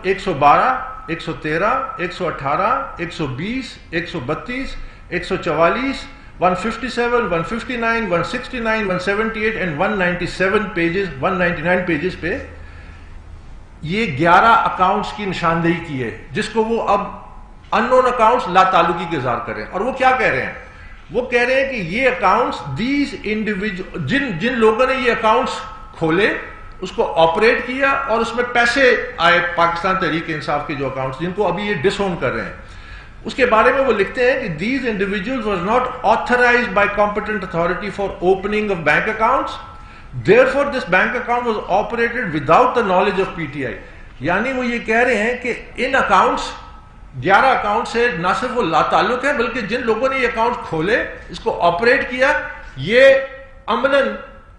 112, 113, 118, 120, 132, 144, 157, 159, 169, 178 and 199 pages پہ یہ 11 accounts کی نشاندہی کی ہے، جس کو وہ اب انون اکاؤنٹس لا تعلقی کے اظہار کریں. اور وہ کیا کہہ رہے ہیں؟ وہ کہہ رہے ہیں کہ یہ اکاؤنٹس جن لوگوں نے یہ اکاؤنٹس کھولے، اس کو آپریٹ کیا اور اس میں پیسے آئے پاکستان تحریک انصاف کے جو اکاؤنٹس جن کو ابھی یہ ڈس اون کر رہے ہیں، اس کے بارے میں وہ لکھتے ہیں کہ these individuals was not authorized by competent authority for opening of bank accounts. Therefore this bank account was operated without the knowledge of PTI. یعنی وہ یہ کہہ رہے ہیں کہ ان اکاؤنٹس 11 اکاؤنٹ سے نہ صرف وہ لا تعلق ہے، بلکہ جن لوگوں نے یہ اکاؤنٹ کھولے، اس کو آپریٹ کیا، یہ عملاً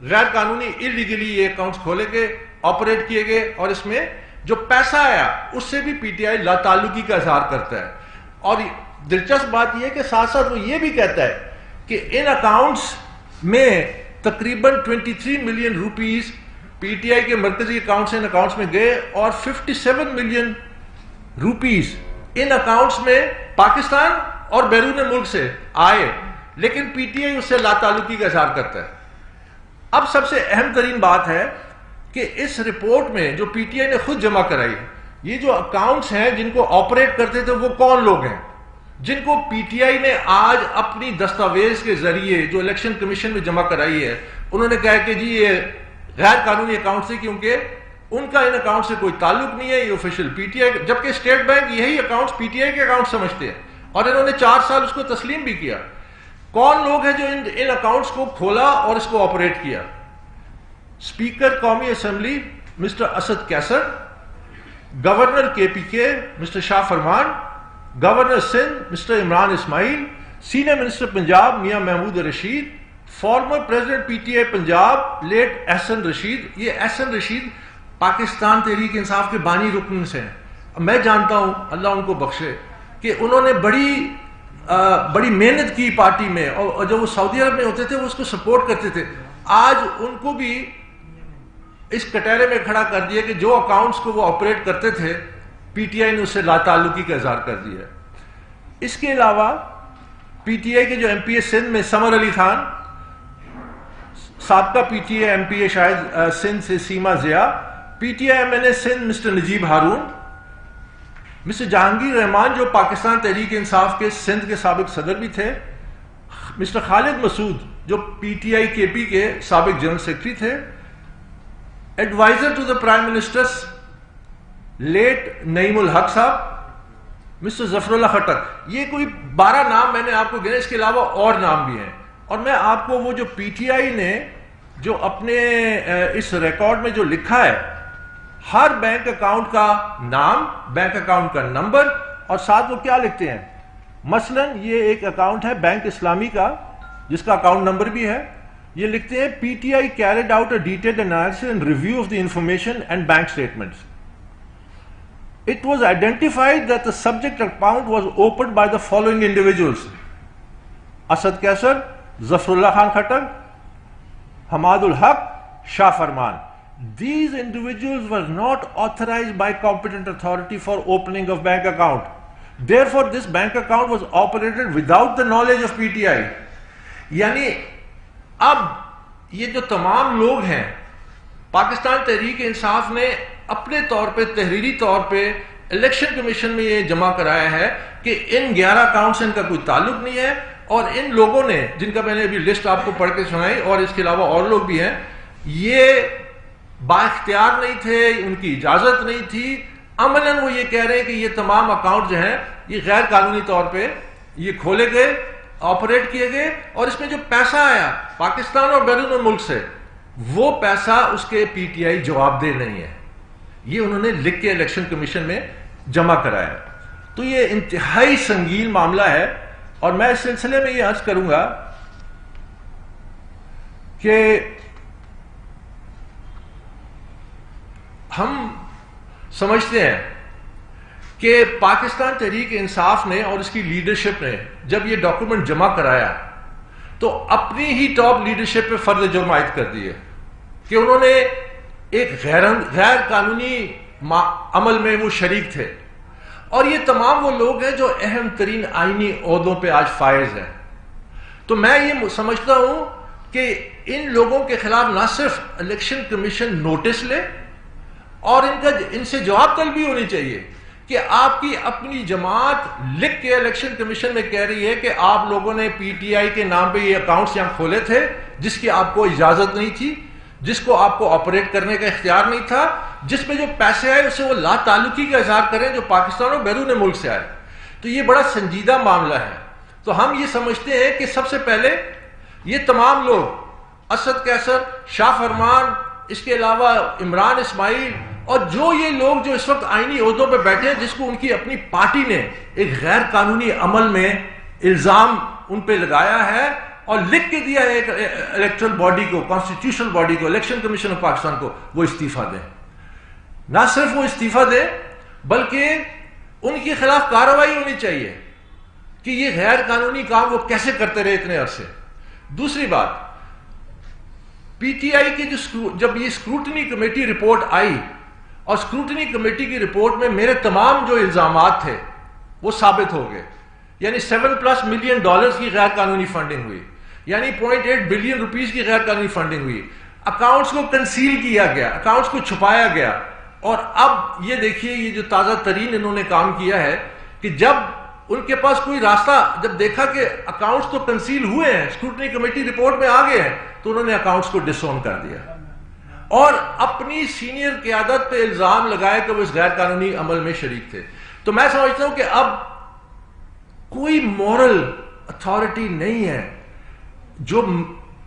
غیر قانونی illegally یہ اکاؤنٹس کھولے گئے، آپریٹ کیے گئے، اور اس میں جو پیسہ آیا اس سے بھی پی ٹی آئی لا تعلقی کا اظہار کرتا ہے. اور دلچسپ بات یہ ہے کہ ساتھ ساتھ وہ یہ بھی کہتا ہے کہ ان اکاؤنٹس میں تقریباً 23 ملین روپیز پی ٹی آئی کے مرکزی اکاؤنٹ سے ان اکاؤنٹس میں گئے، اور 57 ملین روپیز ان اکاؤنٹس میں پاکستان اور بیرون ملک سے آئے، لیکن پی ٹی آئی اس سے لا تعلقی کا اظہار کرتا ہے. اب سب سے اہم ترین بات ہے کہ اس رپورٹ میں جو پی ٹی آئی نے خود جمع کرائی، یہ جو اکاؤنٹس ہیں جن کو آپریٹ کرتے تھے وہ کون لوگ ہیں، جن کو پی ٹی آئی نے آج اپنی دستاویز کے ذریعے جو الیکشن کمیشن میں جمع کرائی ہے، انہوں نے کہا کہ جی یہ غیر قانونی اکاؤنٹس ہیں کیونکہ ان کا ان اکاؤنٹ سے کوئی تعلق نہیں ہے، یہ آفیشیل پی ٹی آئی، جبکہ اسٹیٹ بینک یہی اکاؤنٹس پی ٹی آئی کے اکاؤنٹ سمجھتے ہیں، اور انہوں نے 4 سال اس کو تسلیم بھی کیا. کون لوگ ہیں جو ان اکاؤنٹس کو کھولا اور اس کو آپریٹ کیا؟ اسپیکر قومی اسمبلی مسٹر اسد کیسر، گورنر کے پی کے mister Shah Farman, governor Sindh mister Imran Ismail, senior minister Punjab Mian Mehmood Rasheed, former president P T I Punjab late Ahsan Rasheed. یہ احسن رشید پاکستان تحریک انصاف کے بانی رکن سے ہیں. میں جانتا ہوں، اللہ ان کو بخشے، کہ انہوں نے بڑی محنت کی پارٹی میں، اور جب وہ سعودی عرب میں ہوتے تھے وہ اس کو سپورٹ کرتے تھے. آج ان کو بھی اس کٹہرے میں کھڑا کر دیا کہ جو اکاؤنٹس کو وہ آپریٹ کرتے تھے پی ٹی آئی نے اس سے لا تعلقی کا اظہار کر دیا. اس کے علاوہ پی ٹی آئی کے جو ایم پی اے سندھ میں سمر علی خان، سابقہ پی ٹی آئی ایم پی اے شاید سندھ سے Seema Zia, P T I M N A Sindh mister Najeeb Haroon, mister Jahangir Rehman جو پاکستان تحریک انصاف کے سندھ کے سابق صدر بھی تھے، مسٹر خالد مسعود جو پی ٹی آئی کے پی کے سابق جنرل سیکرٹری تھے، advisor to the prime minister late Naeem ul Haq sahab, mister ظفر اللہ خٹک. یہ کوئی 12 نام میں نے آپ کو گنے، اس کے علاوہ اور نام بھی ہیں. اور میں آپ کو وہ جو پی ٹی آئی نے جو اپنے اس ریکارڈ میں جو لکھا ہے، ہر بینک اکاؤنٹ کا نام، بینک اکاؤنٹ کا نمبر، اور ساتھ وہ کیا لکھتے ہیں. مثلا یہ ایک اکاؤنٹ ہے بینک اسلامی کا جس کا اکاؤنٹ نمبر بھی ہے. یہ لکھتے ہیں پی T I carried out a detailed analysis and review of the information and bank statements. It was identified that the subject account was opened by the following individuals: Asad Kaisar, Zafrullah Khan Khattak, Hamadul Haq, Shah Farman. These individuals were not authorized by competent authority for opening of bank account. Therefore, this bank account was operated without the knowledge of PTI. یعنی اب یہ جو تمام لوگ ہیں پاکستان تحریک انصاف نے اپنے طور پہ تحریری طور پہ الیکشن کمیشن میں یہ جمع کرایا ہے کہ ان 11 اکاؤنٹ سے ان کا کوئی تعلق نہیں ہے، اور ان لوگوں نے جن کا میں نے ابھی لسٹ آپ کو پڑھ کے سنائی، اور اس کے علاوہ اور لوگ بھی ہیں، یہ با اختیار نہیں تھے، ان کی اجازت نہیں تھی. عملاً وہ یہ کہہ رہے ہیں کہ یہ تمام اکاؤنٹ جو ہیں یہ غیر قانونی طور پہ یہ کھولے گئے، آپریٹ کیے گئے، اور اس میں جو پیسہ آیا پاکستان اور بیرون ملک سے وہ پیسہ اس کے پی ٹی آئی جواب دہ نہیں ہے. یہ انہوں نے لکھ کے الیکشن کمیشن میں جمع کرایا. تو یہ انتہائی سنگین معاملہ ہے، اور میں اس سلسلے میں یہ عرض کروں گا کہ ہم سمجھتے ہیں کہ پاکستان تحریک انصاف نے اور اس کی لیڈرشپ نے جب یہ ڈاکومنٹ جمع کرایا تو اپنی ہی ٹاپ لیڈرشپ پہ فرض جرم عائد کر دیے کہ انہوں نے ایک غیر قانونی عمل میں وہ شریک تھے، اور یہ تمام وہ لوگ ہیں جو اہم ترین آئینی عہدوں پہ آج فائز ہیں۔ تو میں یہ سمجھتا ہوں کہ ان لوگوں کے خلاف نہ صرف الیکشن کمیشن نوٹس لے، اور ان سے جواب طلبی ہونی چاہیے کہ آپ کی اپنی جماعت لکھ کے الیکشن کمیشن میں کہہ رہی ہے کہ آپ لوگوں نے پی ٹی آئی کے نام پہ یہ اکاؤنٹس یہاں کھولے تھے جس کی آپ کو اجازت نہیں تھی، جس کو آپ کو آپریٹ کرنے کا اختیار نہیں تھا، جس میں جو پیسے آئے اسے وہ لا تعلقی کا اظہار کریں جو پاکستان اور بیرون ملک سے آئے۔ تو یہ بڑا سنجیدہ معاملہ ہے۔ تو ہم یہ سمجھتے ہیں کہ سب سے پہلے یہ تمام لوگ، اسد قیصر، شاہ فرمان، اس کے علاوہ عمران اسماعیل، اور جو یہ لوگ جو اس وقت آئینی عہدوں پہ بیٹھے ہیں جس کو ان کی اپنی پارٹی نے ایک غیر قانونی عمل میں الزام ان پہ لگایا ہے اور لکھ کے دیا ہے الیکٹرل باڈی کو، کانسٹیٹیوشنل باڈی کو، الیکشن کمیشن آف پاکستان کو، وہ استعفیٰ دیں۔ نہ صرف وہ استعفیٰ دیں بلکہ ان کے خلاف کارروائی ہونی چاہیے کہ یہ غیر قانونی کام وہ کیسے کرتے رہے اتنے عرصے۔ دوسری بات، پی ٹی آئی کی جب یہ اسکروٹنی کمیٹی رپورٹ آئی، اور اسکروٹنی کمیٹی کی رپورٹ میں میرے تمام جو الزامات تھے وہ ثابت ہو گئے، یعنی 7+ ملین ڈالرز کی غیر قانونی فنڈنگ ہوئی، یعنی 0.8 بلین روپیز کی غیر قانونی فنڈنگ ہوئی، اکاؤنٹس کو کنسیل کیا گیا، اکاؤنٹس کو چھپایا گیا۔ اور اب یہ دیکھیے یہ جو تازہ ترین انہوں نے کام کیا ہے کہ جب ان کے پاس کوئی راستہ، جب دیکھا کہ اکاؤنٹس تو کنسیل ہوئے ہیں، اسکروٹنی کمیٹی رپورٹ میں آ گئے ہیں، تو انہوں نے اکاؤنٹس کو ڈس اون کر دیا اور اپنی سینئر قیادت پہ الزام لگائے کہ وہ اس غیر قانونی عمل میں شریک تھے۔ تو میں سمجھتا ہوں کہ اب کوئی مورل اتھارٹی نہیں ہے۔ جو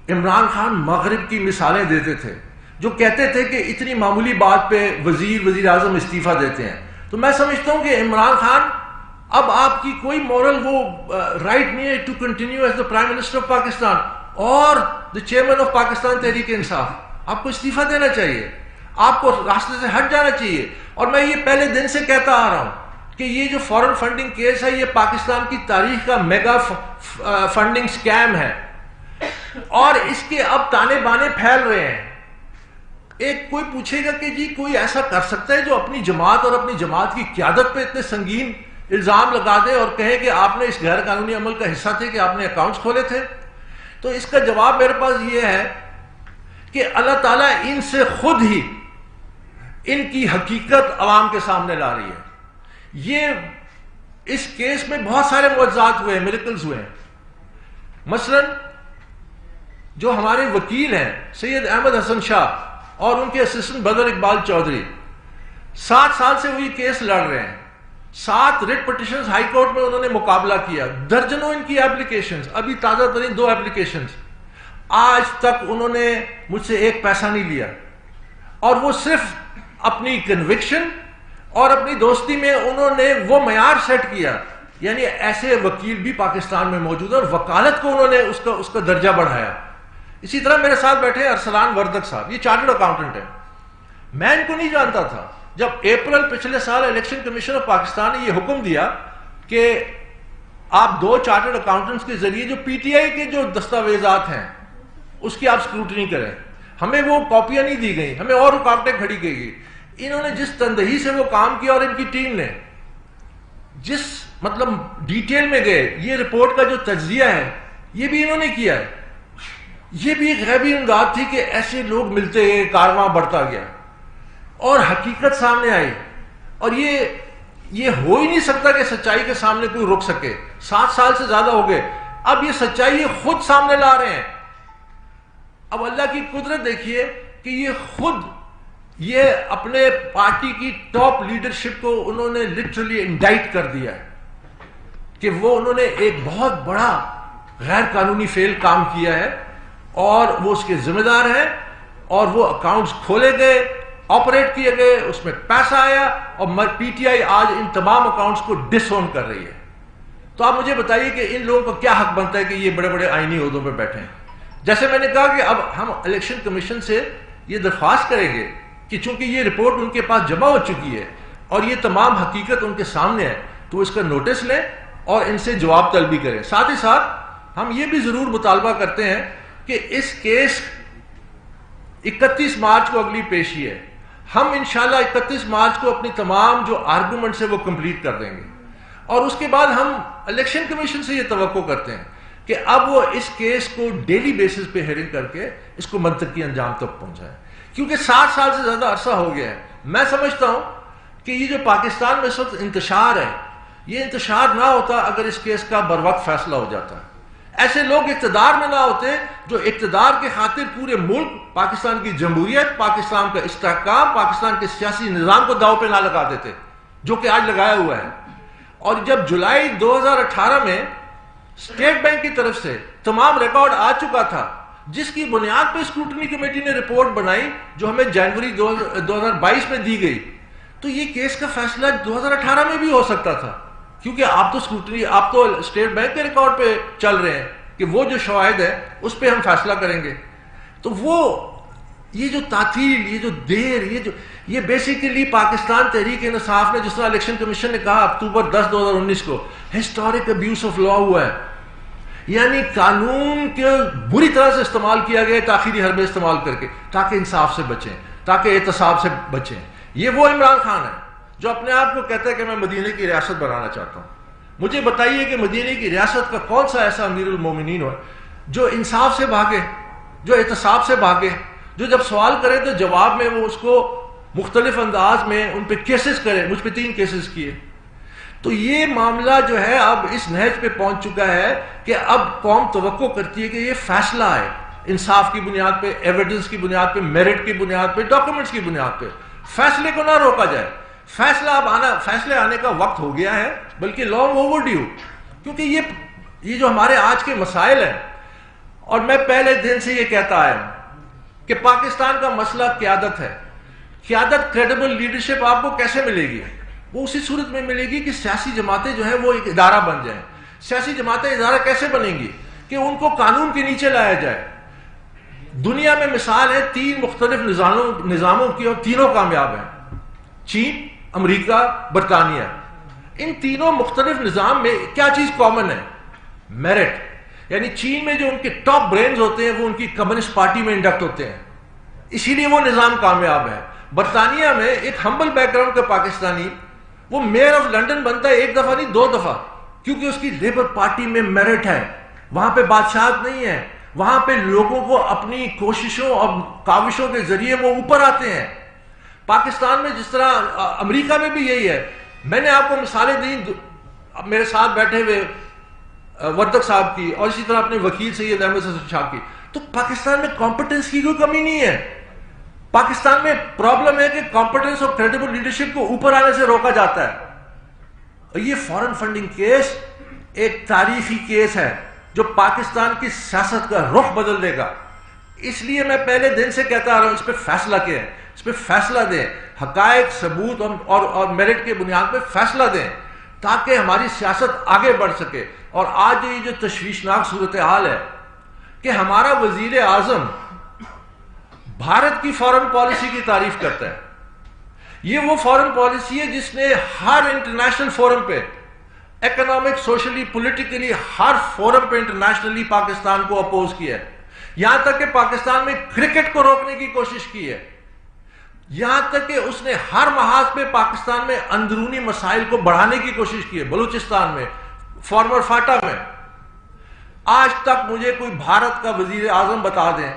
عمران خان مغرب کی مثالیں دیتے تھے، جو کہتے تھے کہ اتنی معمولی بات پہ وزیر اعظم استعفیٰ دیتے ہیں، تو میں سمجھتا ہوں کہ عمران خان اب آپ کی کوئی مورل وہ رائٹ نہیں ہے to continue as the prime minister of Pakistan اور the chairman of Pakistan Tehreek Insaf. آپ کو استعفیٰ دینا چاہیے، آپ کو راستے سے ہٹ جانا چاہیے۔ اور میں یہ پہلے دن سے کہتا آ رہا ہوں کہ یہ جو فورن فنڈنگ کیس ہے یہ پاکستان کی تاریخ کا میگا فنڈنگ سکیم ہے، اور اس کے اب تانے بانے پھیل رہے ہیں۔ ایک کوئی پوچھے گا کہ جی کوئی ایسا کر سکتا ہے جو اپنی جماعت اور اپنی جماعت کی قیادت پہ اتنے سنگین الزام لگا دے اور کہے کہ آپ نے اس غیر قانونی عمل کا حصہ تھے کہ آپ نے اکاؤنٹس کھولے تھے؟ تو اس کا جواب میرے پاس یہ ہے کہ اللہ تعالیٰ ان سے خود ہی ان کی حقیقت عوام کے سامنے لا رہی ہے۔ یہ اس کیس میں بہت سارے معجزات ہوئے ہیں، میریکلز ہوئے ہیں۔ مثلا جو ہمارے وکیل ہیں سید احمد حسن شاہ اور ان کے اسسٹنٹ بدر اقبال چودھری، 7 سال سے وہ یہ کیس لڑ رہے ہیں، 7 ریٹ پٹیشنز ہائی کورٹ میں انہوں نے مقابلہ کیا، درجنوں ان کی اپلیکیشنز، ابھی تازہ ترین 2 اپلیکیشنز، آج تک انہوں نے مجھ سے 1 پیسہ نہیں لیا، اور وہ صرف اپنی کنوکشن اور اپنی دوستی میں انہوں نے وہ معیار سیٹ کیا، یعنی ایسے وکیل بھی پاکستان میں موجود ہیں، اور وکالت کو انہوں نے اس کا درجہ بڑھایا۔ اسی طرح میرے ساتھ بیٹھے ارسلان وردک صاحب، یہ چارٹرڈ اکاؤنٹنٹ ہیں، میں ان کو نہیں جانتا تھا۔ جب اپریل پچھلے سال الیکشن کمیشن آف پاکستان نے یہ حکم دیا کہ آپ 2 چارٹرڈ اکاؤنٹنٹس کے ذریعے جو پی ٹی آئی کے جو دستاویزات ہیں اس کی آپ اسکروٹنی کریں، ہمیں وہ کاپیاں نہیں دی گئیں، ہمیں اور رکاوٹیں کھڑی کی گئی۔ انہوں نے جس تندہی سے وہ کام کیا اور ان کی ٹیم نے جس مطلب ڈیٹیل میں گئے، یہ رپورٹ کا جو تجزیہ ہے یہ بھی انہوں نے کیا ہے۔ یہ بھی ایک غیبی امداد تھی کہ ایسے لوگ ملتے گئے، کارواں بڑھتا گیا اور حقیقت سامنے آئی، اور یہ ہو ہی نہیں سکتا کہ سچائی کے سامنے کوئی رک سکے۔ 7 سال سے زیادہ ہو گئے، اب یہ سچائی خود سامنے لا رہے ہیں۔ اب اللہ کی قدرت دیکھیے کہ یہ خود یہ اپنے پارٹی کی ٹاپ لیڈرشپ کو انہوں نے لٹرلی انڈائٹ کر دیا ہے کہ وہ انہوں نے ایک بہت بڑا غیر قانونی فعل کام کیا ہے، اور وہ اس کے ذمہ دار ہیں، اور وہ اکاؤنٹس کھولے گئے، آپریٹ کیے گئے، اس میں پیسہ آیا، اور پی ٹی آئی آج ان تمام اکاؤنٹس کو ڈس اون کر رہی ہے۔ تو آپ مجھے بتائیے کہ ان لوگوں کو کیا حق بنتا ہے کہ یہ بڑے بڑے آئینی عہدوں پہ بیٹھے ہیں؟ جیسے میں نے کہا کہ اب ہم الیکشن کمیشن سے یہ درخواست کریں گے کہ چونکہ یہ رپورٹ ان کے پاس جمع ہو چکی ہے اور یہ تمام حقیقت ان کے سامنے ہے، تو اس کا نوٹس لیں اور ان سے جواب طلبی کریں۔ ساتھ ہی ساتھ ہم یہ بھی ضرور مطالبہ کرتے ہیں کہ اس کیس 31 مارچ کو اگلی پیشی ہے، ہم انشاءاللہ 31 مارچ کو اپنی تمام جو آرگومنٹس ہیں وہ کمپلیٹ کر دیں گے، اور اس کے بعد ہم الیکشن کمیشن سے یہ توقع کرتے ہیں کہ اب وہ اس کیس کو ڈیلی بیسس پہ ہیئرنگ کر کے اس کو منطقی انجام تک پہنچائیں، کیونکہ 60 سال سے زیادہ عرصہ ہو گیا ہے۔ میں سمجھتا ہوں کہ یہ جو پاکستان میں اس وقت انتشار ہے، یہ انتشار نہ ہوتا اگر اس کیس کا بر وقت فیصلہ ہو جاتا۔ ایسے لوگ اقتدار میں نہ ہوتے جو اقتدار کے خاطر پورے ملک، پاکستان کی جمہوریت، پاکستان کا استحکام، پاکستان کے سیاسی نظام کو داؤ پہ نہ لگا دیتے، جو کہ آج لگایا ہوا ہے۔ اور جب جولائی 2018 میں اسٹیٹ بینک کی طرف سے تمام ریکارڈ آ چکا تھا، جس کی بنیاد پہ اسکروٹنی کمیٹی نے رپورٹ بنائی جو ہمیں جنوری 2022 میں دی گئی، تو یہ کیس کا فیصلہ 2018 میں بھی ہو سکتا تھا، کیونکہ آپ تو اسکروٹنی، آپ تو اسٹیٹ بینک کے ریکارڈ پہ چل رہے ہیں کہ وہ جو شواہد ہے اس پہ ہم فیصلہ کریں گے۔ تو وہ یہ جو تعطیل، یہ جو دیر، یہ بیسیکلی پاکستان تحریک انصاف نے، جس طرح الیکشن کمیشن نے کہا اکتوبر 10 2019 کو ہسٹورک ابیوز آف لا ہوا ہے، یعنی قانون کے بری طرح سے استعمال کیا گیا تاخیری حربے استعمال کر کے، تاکہ انصاف سے بچیں، تاکہ احتساب سے بچیں۔ یہ وہ عمران خان ہے جو اپنے آپ کو کہتا ہے کہ میں مدینہ کی ریاست بنانا چاہتا ہوں۔ مجھے بتائیے کہ مدینہ کی ریاست کا کون سا ایسا امیر المومنین ہو جو انصاف سے بھاگے، جو احتساب سے بھاگے، جو جب سوال کرے تو جواب میں وہ اس کو مختلف انداز میں ان پہ کیسز کرے۔ مجھ پہ 3 کیسز کیے۔ تو یہ معاملہ جو ہے اب اس نہج پہ پہنچ چکا ہے کہ اب قوم توقع کرتی ہے کہ یہ فیصلہ ہے انصاف کی بنیاد پہ، ایویڈنس کی بنیاد پہ، میرٹ کی بنیاد پہ، ڈاکومنٹس کی بنیاد پہ۔ فیصلے کو نہ روکا جائے، فیصلے آنے کا وقت ہو گیا ہے، بلکہ لانگ اوور ڈیو، کیونکہ یہ جو ہمارے آج کے مسائل ہیں، اور میں پہلے دن سے یہ کہتا آیا ہوں کہ پاکستان کا مسئلہ قیادت ہے۔ قیادت، کریڈیبل لیڈرشپ آپ کو کیسے ملے گی؟ وہ اسی صورت میں ملے گی کہ سیاسی جماعتیں جو ہیں وہ ایک ادارہ بن جائیں۔ سیاسی جماعتیں ادارہ کیسے بنیں گی؟ کہ ان کو قانون کے نیچے لایا جائے۔ دنیا میں مثال ہے 3 مختلف نظاموں کی، اور تینوں کامیاب ہیں، چین، امریکہ، برطانیہ۔ ان تینوں مختلف نظام میں کیا چیز کامن ہے؟ میرٹ، یعنی چین میں جو ان کے ٹاپ برینز ہوتے ہیں وہ ان کی کمیونسٹ پارٹی میں انڈکٹ ہوتے ہیں، اسی لیے وہ نظام کامیاب ہے۔ برطانیہ میں ایک ہمبل بیک گراؤنڈ کا پاکستانی وہ میئر آف لنڈن بنتا ہے 1 دفعہ نہیں 2 دفعہ، کیونکہ اس کی لیبر پارٹی میں میرٹ ہے، وہاں پہ بادشاہت نہیں ہے، وہاں پہ لوگوں کو اپنی کوششوں اور کاوشوں کے ذریعے وہ اوپر آتے ہیں۔ پاکستان میں جس طرح، امریکہ میں بھی یہی ہے۔ میں نے آپ کو مثالیں دی میرے ساتھ بیٹھے ہوئے وردک صاحب کی، اور اسی طرح اپنے وکیل سید احمد حسن شاہ کی۔ تو پاکستان میں کمپٹنس کی کوئی کمی نہیں ہے۔ پاکستان میں پرابلم ہے کہ کمپٹنس اور کریڈیبل لیڈرشپ کو اوپر آنے سے روکا جاتا ہے۔ اور یہ فارن فنڈنگ کیس ایک تاریخی کیس ہے جو پاکستان کی سیاست کا رخ بدل دے گا۔ اس لیے میں پہلے دن سے کہتا آ رہا ہوں اس پہ فیصلہ کیا ہے، اس پہ فیصلہ دیں، حقائق، ثبوت اور میرٹ کے بنیاد پہ فیصلہ دیں، تاکہ ہماری سیاست آگے بڑھ سکے۔ اور آج یہ جو تشویشناک صورتحال ہے کہ ہمارا وزیر اعظم بھارت کی فارن پالیسی کی تعریف کرتا ہے۔ یہ وہ فارن پالیسی ہے جس نے ہر انٹرنیشنل فورم پہ، اکنامک، سوشلی، پولیٹیکلی، ہر فورم پہ انٹرنیشنلی پاکستان کو اپوز کیا ہے، یہاں تک کہ پاکستان میں کرکٹ کو روکنے کی کوشش کی ہے، یہاں تک کہ اس نے ہر محاذ پہ پاکستان میں اندرونی مسائل کو بڑھانے کی کوشش کی ہے، بلوچستان میں، فارمر فاٹا میں۔ آج تک مجھے کوئی بھارت کا وزیر اعظم بتا دیں،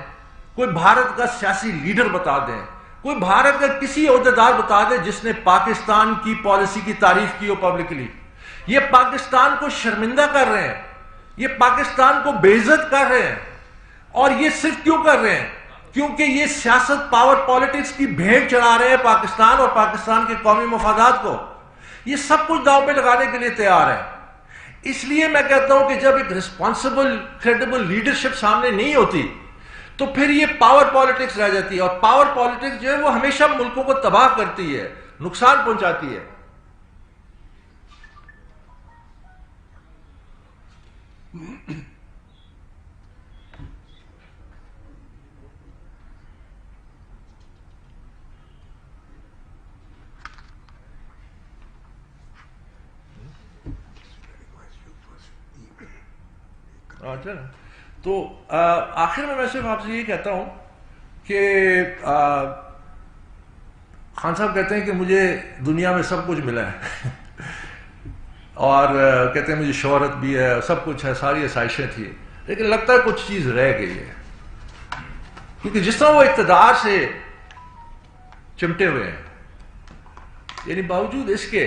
کوئی بھارت کا سیاسی لیڈر بتا دیں، کوئی بھارت کا کسی عہدیدار بتا دے جس نے پاکستان کی پالیسی کی تعریف کی ہو پبلکلی۔ یہ پاکستان کو شرمندہ کر رہے ہیں، یہ پاکستان کو بے عزت کر رہے ہیں، اور یہ صرف کیوں کر رہے ہیں؟ کیونکہ یہ سیاست، پاور پالیٹکس کی بھیٹ چڑھا رہے ہیں پاکستان اور پاکستان کے قومی مفادات کو۔ یہ سب کچھ داؤ پہ لگانے کے لیے تیار ہے۔ اس لیے میں کہتا ہوں کہ جب ایک ریسپانسبل، کریڈیبل لیڈرشپ سامنے نہیں ہوتی تو پھر یہ پاور پالیٹکس رہ جاتی ہے، اور پاور پالیٹکس جو ہے وہ ہمیشہ ملکوں کو تباہ کرتی ہے، نقصان پہنچاتی ہے۔ اچھا، تو آخر میں صرف آپ سے یہ کہتا ہوں کہ خان صاحب کہتے ہیں کہ مجھے دنیا میں سب کچھ ملا ہے اور کہتے ہیں مجھے شہرت بھی ہے، سب کچھ ہے، ساری آسائشیں تھی، لیکن لگتا ہے کچھ چیز رہ گئی ہے، کیونکہ جس طرح وہ اقتدار سے چمٹے ہوئے ہیں، یعنی باوجود اس کے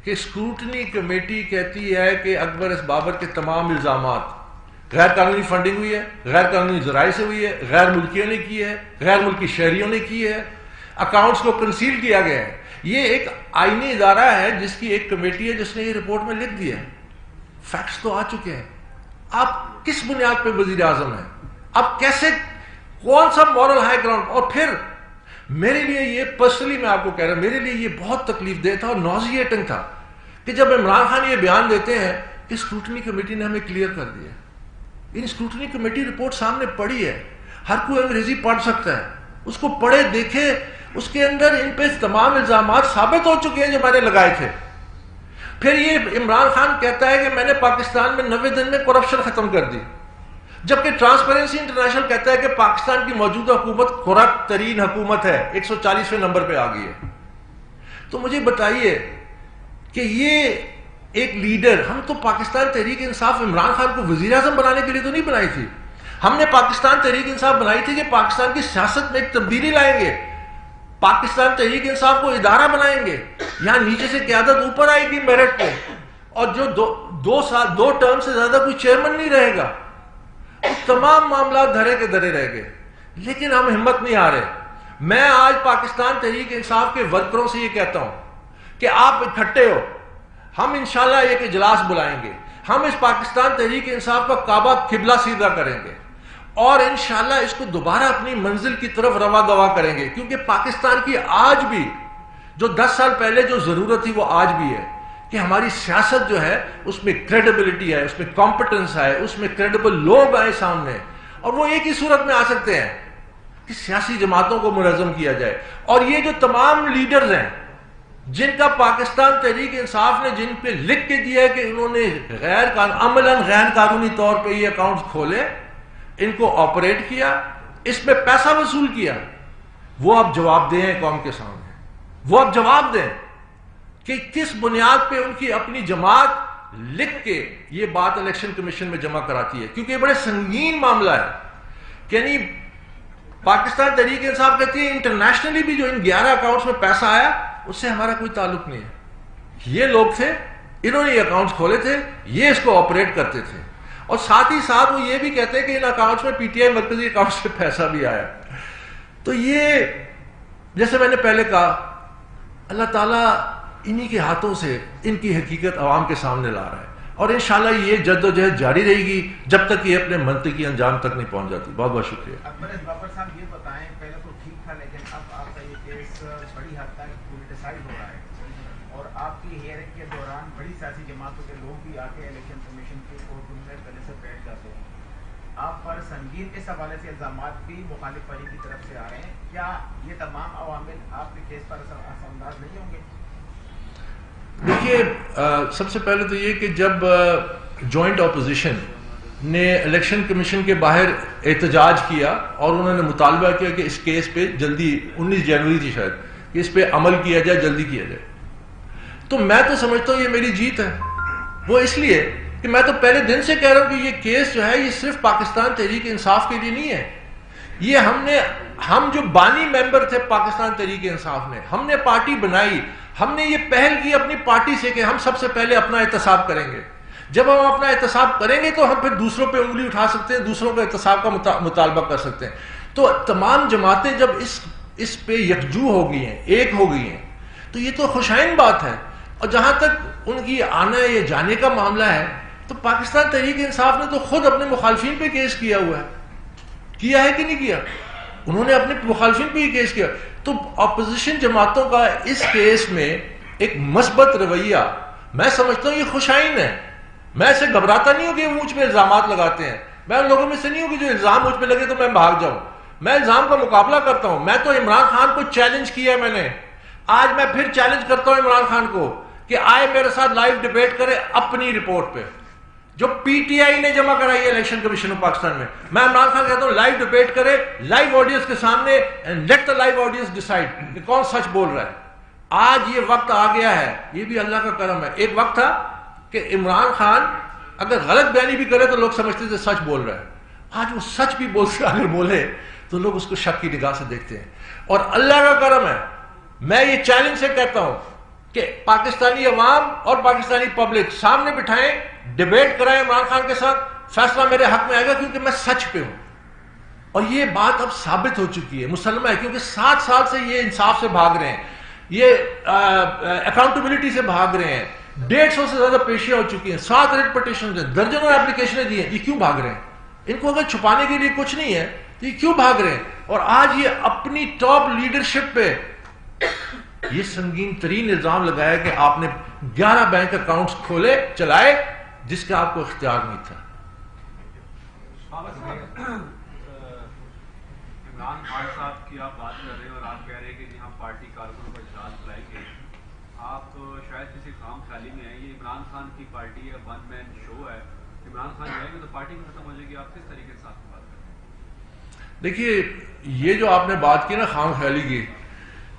کہ اسکروٹنی کمیٹی کہتی ہے کہ اکبر اس بابر کے تمام الزامات غیر قانونی فنڈنگ ہوئی ہے، غیر قانونی ذرائع سے ہوئی ہے، غیر ملکیوں نے کی ہے، غیر ملکی شہریوں نے کی ہے، اکاؤنٹس کو کنسیل کیا گیا ہے. یہ ایک آئینی ادارہ ہے جس کی ایک کمیٹی ہے جس نے یہ رپورٹ میں لکھ دیا ہے. فیکٹس تو آ چکے ہیں. آپ کس بنیاد پہ وزیر اعظم ہیں؟ آپ کیسے، کون سا مورل ہائی گراؤنڈ؟ اور پھر میرے لیے یہ پرسنلی میں آپ کو کہہ رہا ہوں، میرے لیے یہ بہت تکلیف دہ تھا اور نوزیٹنگ تھا کہ جب عمران خان یہ بیان دیتے ہیں کہ اسکروٹنی کمیٹی نے ہمیں کلیئر کر دیا. ان اسکروٹنی کمیٹی رپورٹ سامنے پڑھی ہے، ہر کوئی انگریزی پڑھ سکتا ہے، اس کو پڑھے دیکھے، اس کے اندر ان پہ تمام الزامات ثابت ہو چکے ہیں جو میں نے لگائے تھے. پھر یہ عمران خان کہتا ہے کہ میں نے پاکستان میں 90 دن میں کرپشن ختم کر دی، جبکہ ٹرانسپیرنسی انٹرنیشنل کہتا ہے کہ پاکستان کی موجودہ حکومت کرپٹ ترین حکومت ہے، 140ویں نمبر پہ آ گئی ہے. تو مجھے بتائیے کہ یہ ایک لیڈر، ہم تو پاکستان تحریک انصاف عمران خان کو وزیر اعظم بنانے کے لیے تو نہیں بنائی تھی، ہم نے پاکستان تحریک انصاف بنائی تھی کہ پاکستان کی سیاست میں ایک تبدیلی لائیں گے، پاکستان تحریک انصاف کو ادارہ بنائیں گے، یہاں نیچے سے قیادت اوپر آئے گی میرٹ پہ، اور جو دو ٹرم سے زیادہ کوئی چیئرمین نہیں رہے گا. تمام معاملات دھرے کے دھرے رہ گئے، لیکن ہم ہمت نہیں آ رہے. میں آج پاکستان تحریک انصاف کے ورکروں سے یہ کہتا ہوں کہ آپ اکٹھے ہو، ہم انشاءاللہ ایک اجلاس بلائیں گے، ہم اس پاکستان تحریک انصاف کا کعبہ قبلہ سیدھا کریں گے اور انشاءاللہ اس کو دوبارہ اپنی منزل کی طرف رواں دوا کریں گے. کیونکہ پاکستان کی آج بھی جو 10 سال پہلے جو ضرورت تھی وہ آج بھی ہے کہ ہماری سیاست جو ہے اس میں کریڈیبلٹی ہے، اس میں کمپٹنس ہے، اس میں کریڈیبل لوگ آئے سامنے، اور وہ ایک ہی صورت میں آ سکتے ہیں کہ سیاسی جماعتوں کو منظم کیا جائے. اور یہ جو تمام لیڈرز ہیں جن کا پاکستان تحریک انصاف نے جن پہ لکھ کے دیا ہے کہ انہوں نے عملاً غیر قانونی طور پہ یہ اکاؤنٹس کھولے، ان کو آپریٹ کیا، اس میں پیسہ وصول کیا، وہ اب جواب دیں قوم کے سامنے، وہ اب جواب دیں کہ کس بنیاد پہ ان کی اپنی جماعت لکھ کے یہ بات الیکشن کمیشن میں جمع کراتی ہے. کیونکہ یہ بڑے سنگین معاملہ ہے. یعنی پاکستان تحریک انصاف کہتی ہے انٹرنیشنلی بھی جو ان 11 اکاؤنٹس میں پیسہ آیا اس سے ہمارا کوئی تعلق نہیں ہے. یہ لوگ تھے، انہوں نے یہ اکاؤنٹس کھولے تھے، یہ اس کو آپریٹ کرتے تھے. اور ساتھ ہی ساتھ وہ یہ بھی کہتے ہیں کہ ان اکاؤنٹس میں پی ٹی آئی مرکزی اکاؤنٹس سے پیسہ بھی آیا. تو یہ جیسے میں نے پہلے کہا، اللہ تعالیٰ انہی کے ہاتھوں سے ان کی حقیقت عوام کے سامنے لا رہا ہے، اور انشاءاللہ یہ جدوجہد جاری رہے گی جب تک یہ اپنے منطقی انجام تک نہیں پہنچ جاتی. بہت بہت شکریہ. بابر صاحب یہ بتائیں، پہلے تو ٹھیک تھا لیکن اب آپ کا یہ کیس بڑی حد تک پولیٹیسائز ہو رہا ہے، اور آپ کی ہیئرنگ کے دوران بڑی سیاسی جماعتوں کے لوگ بھی آ کے الیکشن کمیشن کے کورٹ روم میں پہلے سے بیٹھ جاتے ہیں. آپ پر سنگین اس حوالے سے الزامات بھی مخالف فریق کی طرف سے آ رہے ہیں. کیا یہ تمام عوامل آپ کے کیس پر اثر انداز نہیں ہوں گے؟ دیکھیے، سب سے پہلے تو یہ کہ جب جوائنٹ اپوزیشن نے الیکشن کمیشن کے باہر احتجاج کیا اور انہوں نے مطالبہ کیا کہ اس کیس پہ جلدی 19 جنوری تھی شاید کہ اس پہ عمل کیا جائے، جلدی کیا جائے، تو میں تو سمجھتا ہوں یہ میری جیت ہے. وہ اس لیے کہ میں تو پہلے دن سے کہہ رہا ہوں کہ یہ کیس جو ہے یہ صرف پاکستان تحریک انصاف کے لیے نہیں ہے. یہ ہم جو بانی ممبر تھے پاکستان تحریک انصاف نے، ہم نے پارٹی بنائی، ہم نے یہ پہل کی اپنی پارٹی سے کہ ہم سب سے پہلے اپنا احتساب کریں گے. جب ہم اپنا احتساب کریں گے تو ہم پھر دوسروں پہ انگلی اٹھا سکتے ہیں، دوسروں کا احتساب کا مطالبہ کر سکتے ہیں. تو تمام جماعتیں جب اس پہ یکجو ہو گئی ہیں، ایک ہو گئی ہیں، تو یہ تو خوشائن بات ہے. اور جہاں تک ان کی آنا یا جانے کا معاملہ ہے تو پاکستان تحریک انصاف نے تو خود اپنے مخالفین پہ کیس کیا ہوا ہے. کیا ہے کہ نہیں کیا؟ انہوں نے اپنے مخالفین پہ ہی کیس کیا. تو اپوزیشن جماعتوں کا اس کیس میں ایک مثبت رویہ میں سمجھتا ہوں یہ خوشائن ہے. میں اسے گھبراتا نہیں ہوں کہ وہ مجھ پہ الزامات لگاتے ہیں. میں ان لوگوں میں سے نہیں ہوں کہ جو الزام مجھ پہ لگے تو میں بھاگ جاؤں. میں الزام کا مقابلہ کرتا ہوں. میں تو عمران خان کو چیلنج کیا ہے، میں نے آج میں پھر چیلنج کرتا ہوں عمران خان کو کہ آئے میرے ساتھ لائیو ڈیبیٹ کرے اپنی رپورٹ پہ. جو پی ٹی آئی نے جمع کرائی ہے الیکشن کمیشن آف پاکستان میں. میں عمران خان کہتا ہوں لائیو ڈبیٹ کرے لائیو آڈینس کے سامنے and let the live audience decide کہ کون سچ بول رہا ہے. آج یہ وقت آ گیا ہے, یہ بھی اللہ کا کرم ہے. ایک وقت تھا کہ عمران خان اگر غلط بیانی بھی کرے تو لوگ سمجھتے تھے سچ بول رہا ہے. آج وہ سچ بھی اگر بولے تو لوگ اس کو شک کی نگاہ سے دیکھتے ہیں. اور اللہ کا کرم ہے, میں یہ چیلنج سے کہتا ہوں کہ پاکستانی عوام اور پاکستانی پبلک سامنے بٹھائیں, ڈیبیٹ کرائیں عمران خان کے ساتھ, فیصلہ میرے حق میں آئے گا کیونکہ میں سچ پہ ہوں. اور یہ بات اب ثابت ہو چکی ہے, مسلمہ ہے, کیونکہ 7 سال سے یہ انصاف سے بھاگ رہے ہیں, یہ اکاؤنٹیبلٹی سے بھاگ رہے ہیں. 150 سے زیادہ پیشیاں ہو چکی ہیں, 7 ریٹ پٹیشن ہیں, درجنوں اپلیکیشنیں دی ہیں. یہ کیوں بھاگ رہے ہیں؟ ان کو اگر چھپانے کے لیے کچھ نہیں ہے تو یہ کیوں بھاگ رہے ہیں؟ اور آج یہ اپنی ٹاپ لیڈرشپ پہ یہ سنگین ترین الزام لگایا کہ آپ نے 11 بینک اکاؤنٹس کھولے چلائے جس کا آپ کو اختیار نہیں تھا. عمران خان صاحب کی آپ بات کر رہے ہیں اور آپ کہہ رہے ہیں کہ جی ہم پارٹی کارکنوں کا اجلاس بلائیں گے. آپ شاید کسی خام خیالی میں ہیں. یہ عمران خان کی پارٹی ہے, 1 مین شو ہے. عمران خان جائیں گے تو پارٹی ختم ہو جائے گی. آپ کس طریقے سے آپ بات کریں گے؟ دیکھیے, یہ جو آپ نے بات کی نا خام خیالی کی,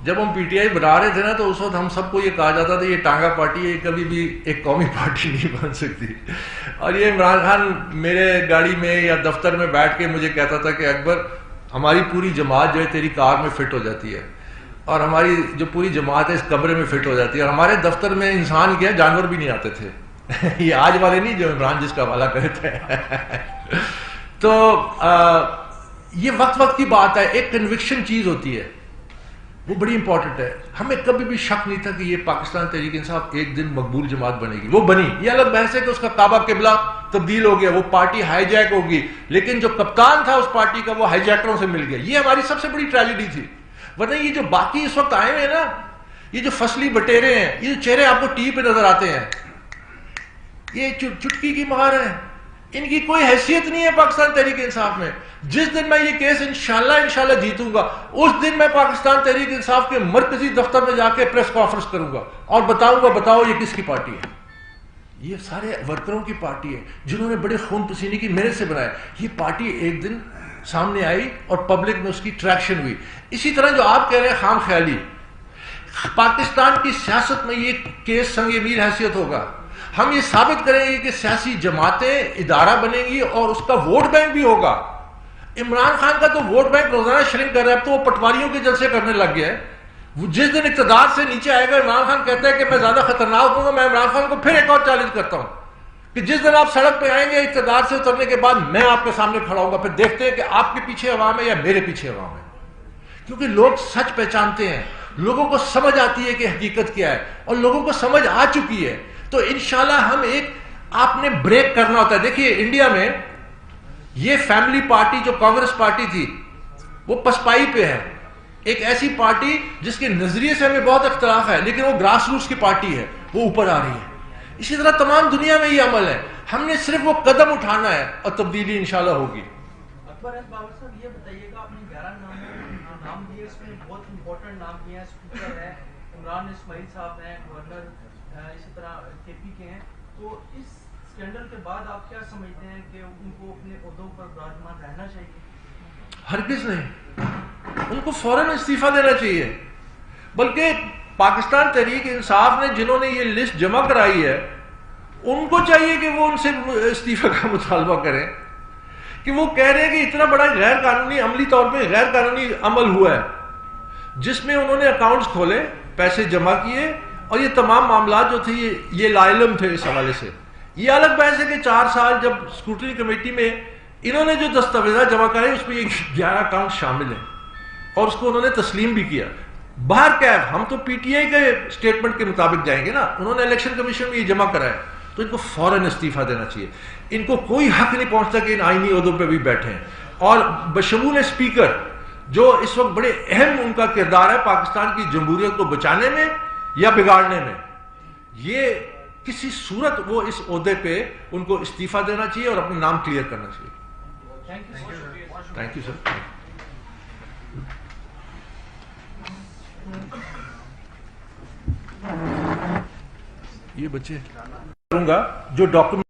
جب ہم پی ٹی آئی بنا رہے تھے نا تو اس وقت ہم سب کو یہ کہا جاتا تھا یہ ٹانگا پارٹی ہے, یہ کبھی بھی ایک قومی پارٹی نہیں بن سکتی. اور یہ عمران خان میرے گاڑی میں یا دفتر میں بیٹھ کے مجھے کہتا تھا کہ اکبر ہماری پوری جماعت جو ہے تیری کار میں فٹ ہو جاتی ہے, اور ہماری جو پوری جماعت ہے اس کمرے میں فٹ ہو جاتی ہے. اور ہمارے دفتر میں انسان کیا جانور بھی نہیں آتے تھے. یہ آج والے نہیں جو عمران جس کا حوالہ کرتے ہیں. تو یہ وقت وقت کی بات ہے, ایک کنوکشن چیز ہوتی ہے, وہ بڑی امپورٹنٹ ہے. ہمیں کبھی بھی شک نہیں تھا کہ یہ پاکستان تحریک انصاف ایک دن مقبول جماعت بنے گی. وہ بنی, یہ الگ بحث ہے کہ اس کا کعبہ قبلہ تبدیل ہو گیا, وہ پارٹی ہائی جیک ہوگی, لیکن جو کپتان تھا اس پارٹی کا وہ ہائی جیکروں سے مل گیا. یہ ہماری سب سے بڑی ٹریجڈی تھی. ورنہ یہ جو باقی اس وقت آئے ہوئے ہیں نا, یہ جو فصلی بٹیرے ہیں, یہ جو چہرے آپ کو ٹی وی پہ نظر آتے ہیں, یہ چٹکی کی مہار ہیں, ان کی کوئی حیثیت نہیں ہے پاکستان تحریک انصاف میں. جس دن میں یہ کیس انشاءاللہ جیتوں گا, اس دن میں پاکستان تحریک انصاف کے مرکزی دفتر میں جا کے پریس کانفرنس کروں گا اور بتاؤں گا بتاؤ یہ کس کی پارٹی ہے. یہ سارے ورکروں کی پارٹی ہے جنہوں نے بڑے خون پسینے کی محنت سے بنایا. یہ پارٹی ایک دن سامنے آئی اور پبلک میں اس کی ٹریکشن ہوئی. اسی طرح جو آپ کہہ رہے ہیں خام خیالی, پاکستان کی سیاست میں یہ کیس سنگ میل حیثیت ہوگا. ہم یہ ثابت کریں گے کہ سیاسی جماعتیں ادارہ بنیں گی اور اس کا ووٹ بینک بھی ہوگا. عمران خان کا تو ووٹ بینک روزانہ شرنک کر رہا ہے, اب تو وہ پٹواریوں کے جلسے کرنے لگ گیا ہے. وہ جس دن اقتدار سے نیچے آئے گا, عمران خان کہتا ہے کہ میں زیادہ خطرناک ہوں گا, میں عمران خان کو پھر ایک اور چیلنج کرتا ہوں کہ جس دن آپ سڑک پہ آئیں گے اقتدار سے اترنے کے بعد, میں آپ کے سامنے کھڑا ہوں گا, پھر دیکھتے ہیں کہ آپ کے پیچھے عوام ہے یا میرے پیچھے عوام ہے. کیونکہ لوگ سچ پہچانتے ہیں, لوگوں کو سمجھ آتی ہے کہ حقیقت کیا ہے, اور لوگوں کو سمجھ آ چکی ہے. تو انشاءاللہ ہم ایک, آپ نے بریک کرنا ہوتا ہے. دیکھیے انڈیا میں یہ فیملی پارٹی جو کانگریس پارٹی تھی وہ پسپائی پہ ہے, ایک ایسی پارٹی جس کے نظریے سے ہمیں بہت اختلاف ہے لیکن وہ گراس روٹس کی پارٹی ہے, وہ اوپر آ رہی ہے. اسی طرح تمام دنیا میں یہ عمل ہے, ہم نے صرف وہ قدم اٹھانا ہے اور تبدیلی انشاءاللہ ہوگی. اکبر بابر صاحب یہ بتائیے گا, آپ نے 11 نام دیے, اس میں بہت امپورٹنٹ نام کیا ہے. اسپیکر ہے عمران اسماعیل صاحب ہیں, گورنر اسی طرح کے پی کے ہیں. تو اس اسکینڈل کے بعد آپ کیا سمجھتے ہیں کہ ان کو اپنے عہدوں پر براجمان رہنا چاہیے؟ ہرگز نہیں, ان کو فوراً استعفیٰ دینا چاہیے. بلکہ پاکستان تحریک انصاف نے جنہوں نے یہ لسٹ جمع کرائی ہے ان کو چاہیے کہ وہ ان سے استعفیٰ کا مطالبہ کریں, کہ وہ کہہ رہے ہیں کہ اتنا بڑا غیر قانونی, عملی طور پہ غیر قانونی عمل ہوا ہے جس میں انہوں نے اکاؤنٹس کھولے, پیسے جمع کیے, اور یہ تمام معاملات جو تھے یہ لاعلم تھے اس حوالے سے. یہ الگ بحث ہے کہ 4 سال جب اسکروٹنی کمیٹی میں انہوں نے جو دستاویزات جمع کرائے اس میں یہ 11 اکاؤنٹ شامل ہیں اور اس کو انہوں نے تسلیم بھی کیا. باہر کیف ہم تو پی ٹی آئی کے اسٹیٹمنٹ کے مطابق جائیں گے نا, انہوں نے الیکشن کمیشن میں یہ جمع کرایا, تو ان کو فوراً استعفیٰ دینا چاہیے. ان کو کوئی حق نہیں پہنچتا کہ ان آئینی عہدوں پہ بھی بیٹھے ہیں. اور بشمول اسپیکر جو اس وقت بڑے اہم ان کا کردار ہے پاکستان کی جمہوریت کو بچانے میں یا بگاڑنے میں, یہ کسی صورت وہ اس عہدے پہ ان کو استعفیٰ دینا چاہیے اور اپنا نام کلیئر کرنا چاہیے. Thank you sir. یہ بچے کروں گا جو ڈاکومنٹ